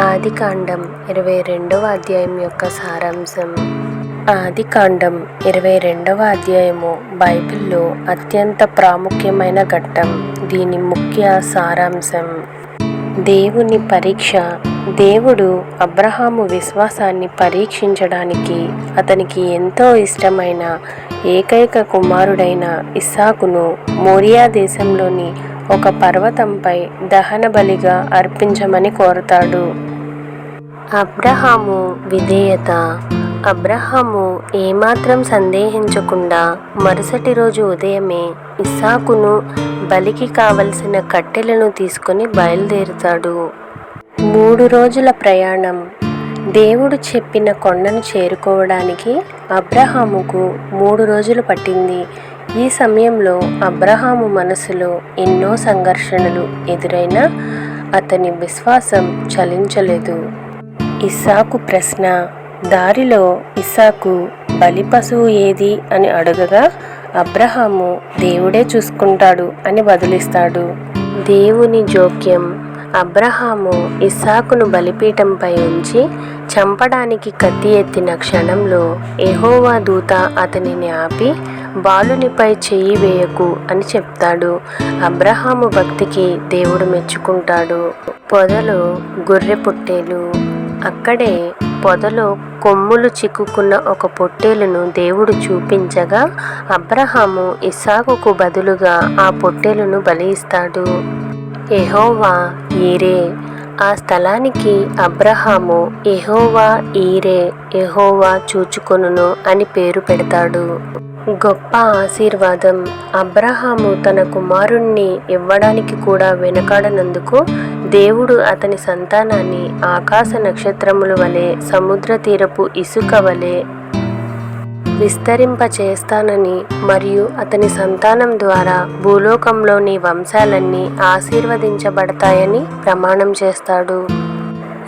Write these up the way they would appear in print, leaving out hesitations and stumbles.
ఆదికాండం 22వ అధ్యాయం యొక్క సారాంశం. ఆదికాండం 22వ అధ్యాయము బైబిల్లో అత్యంత ప్రాముఖ్యమైన ఘట్టం. దీని ముఖ్య సారాంశం దేవుని పరీక్ష. దేవుడు అబ్రహాము విశ్వాసాన్ని పరీక్షించడానికి అతనికి ఎంతో ఇష్టమైన ఏకైక కుమారుడైన ఇస్సాకును మోరియా దేశంలోని ఒక పర్వతంపై దహన బలిగా అర్పించమని కోరతాడు. అబ్రహాము విధేయత. అబ్రహాము ఏమాత్రం సందేహించకుండా మరుసటి రోజు ఉదయమే ఇస్సాకును బలికి కావలసిన కట్టెలను తీసుకొని బయలుదేరుతాడు. 3 రోజుల ప్రయాణం. దేవుడు చెప్పిన కొండను చేరుకోవడానికి అబ్రహాముకు 3 రోజులు పట్టింది. ఈ సమయంలో అబ్రహాము మనసులో ఎన్నో సంఘర్షణలు ఎదురైనా అతని విశ్వాసం చలించలేదు. ఇస్సాకు ప్రశ్న. దారిలో ఇస్సాకు బలి పశువు ఏది అని అడగగా అబ్రహాము దేవుడే చూసుకుంటాడు అని బదులిస్తాడు. దేవుని జోక్యం. అబ్రహాము ఇస్సాకును బలిపీఠంపై ఉంచి చంపడానికి కత్తి ఎత్తిన క్షణంలో యెహోవా దూత అతనిని ఆపి బాలునిపై చెయ్యి వేయకు అని చెప్తాడు. అబ్రహాము భక్తికి దేవుడు మెచ్చుకుంటాడు. పొదలో గొర్రె పొట్టేలు. అక్కడే పొదలో కొమ్ములు చిక్కుకున్న ఒక పొట్టేలును దేవుడు చూపించగా అబ్రహాము ఇస్సాకుకు బదులుగా ఆ పొట్టేలును బలి ఇస్తాడు. యెహోవా ఈరే. ఆ స్థలానికి అబ్రహాము యెహోవా ఈరే, యెహోవా చూచుకొనును అని పేరు పెడతాడు. గొప్ప ఆశీర్వాదం. అబ్రహాము తన కుమారుణ్ణి ఇవ్వడానికి కూడా వెనకాడనందుకు దేవుడు అతని సంతానాన్ని ఆకాశ నక్షత్రముల వలె సముద్ర తీరపు ఇసుక వలె విస్తరింపచేస్తానని మరియు అతని సంతానం ద్వారా భూలోకంలోని వంశాలన్నీ ఆశీర్వదించబడతాయని ప్రమాణం చేస్తాడు.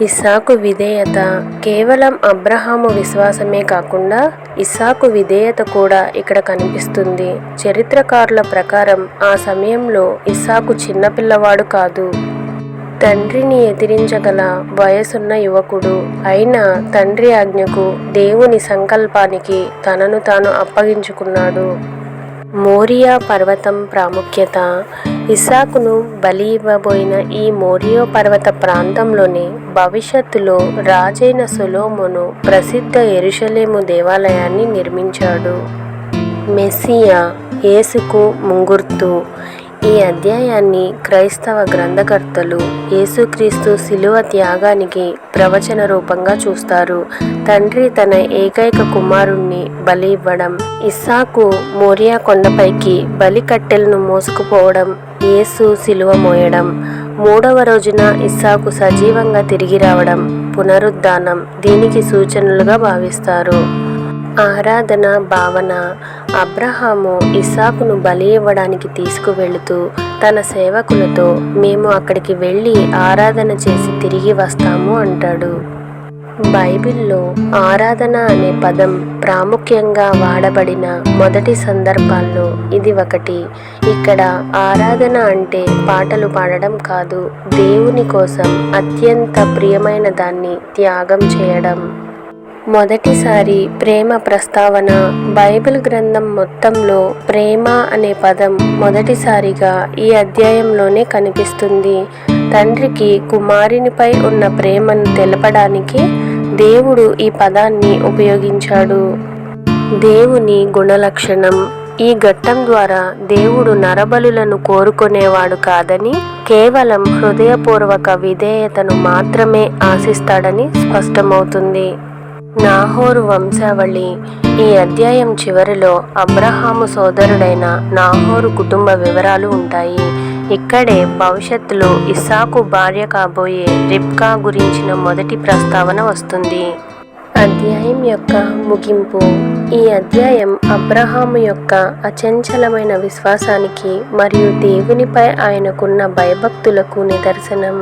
ఇస్సాకు విధేయత. కేవలం అబ్రహాము విశ్వాసమే కాకుండా ఇస్సాకు విధేయత కూడా ఇక్కడ కనిపిస్తుంది. చరిత్రకారుల ప్రకారం ఆ సమయంలో ఇస్సాకు చిన్నపిల్లవాడు కాదు. తండ్రిని ఎదిరించగల వయసున్న యువకుడు. అయినా తండ్రి ఆజ్ఞకు, దేవుని సంకల్పానికి తనను తాను అప్పగించుకున్నాడు. మోరియా పర్వతం ప్రాముఖ్యత. ఇస్సాకును బలి ఇవ్వబోయిన ఈ మోరియా పర్వత ప్రాంతంలోనే భవిష్యత్తులో రాజైన సొలొమోను ప్రసిద్ధ యెరూషలేము దేవాలయాన్ని నిర్మించాడు. మెస్సియా, యేసుకు ముంగుర్తు. ఈ అధ్యాయాన్ని క్రైస్తవ గ్రంథకర్తలు యేసుక్రీస్తు శిలువ త్యాగానికి ప్రవచన రూపంగా చూస్తారు. తండ్రి తన ఏకైక కుమారుణ్ణి బలి ఇవ్వడం, ఇస్సాకు మోరియా కొండపైకి బలి కట్టెలను మోసుకుపోవడం, యేసు శిలువ మోయడం, 3వ రోజున ఇస్సాకు సజీవంగా తిరిగి రావడం, పునరుద్ధానం దీనికి సూచనలుగా భావిస్తారు. ఆరాధన భావన. అబ్రహాము ఇస్సాకును బలి ఇవ్వడానికి తీసుకువెళుతూ తన సేవకులతో మేము అక్కడికి వెళ్ళి ఆరాధన చేసి తిరిగి వస్తాము అంటాడు. బైబిల్లో ఆరాధన అనే పదం ప్రాముఖ్యంగా వాడబడిన మొదటి సందర్భాల్లో ఇది ఒకటి. ఇక్కడ ఆరాధన అంటే పాటలు పాడడం కాదు, దేవుని కోసం అత్యంత ప్రియమైన దాన్ని త్యాగం చేయడం. మొదటిసారి ప్రేమ ప్రస్తావన. బైబిల్ గ్రంథం మొత్తంలో ప్రేమ అనే పదం మొదటిసారిగా ఈ అధ్యాయంలోనే కనిపిస్తుంది. తండ్రికి కుమారునిపై ఉన్న ప్రేమను తెలపడానికి దేవుడు ఈ పదాన్ని ఉపయోగించాడు. దేవుని గుణలక్షణం. ఈ ఘట్టం ద్వారా దేవుడు నరబలులను కోరుకునేవాడు కాదని, కేవలం హృదయపూర్వక విధేయతను మాత్రమే ఆశిస్తాడని స్పష్టమవుతుంది. నాహోరు వంశావళి. ఈ అధ్యాయం చివరిలో అబ్రహాము సోదరుడైన నాహోరు కుటుంబ వివరాలు ఉంటాయి. ఇక్కడే భవిష్యత్తులో ఇస్సాకు భార్య కాబోయే రిబ్కా గురించిన మొదటి ప్రస్తావన వస్తుంది. అధ్యాయం యొక్క ముగింపు. ఈ అధ్యాయం అబ్రహాము యొక్క అచంచలమైన విశ్వాసానికి మరియు దేవునిపై ఆయనకున్న భయభక్తులకు నిదర్శనం.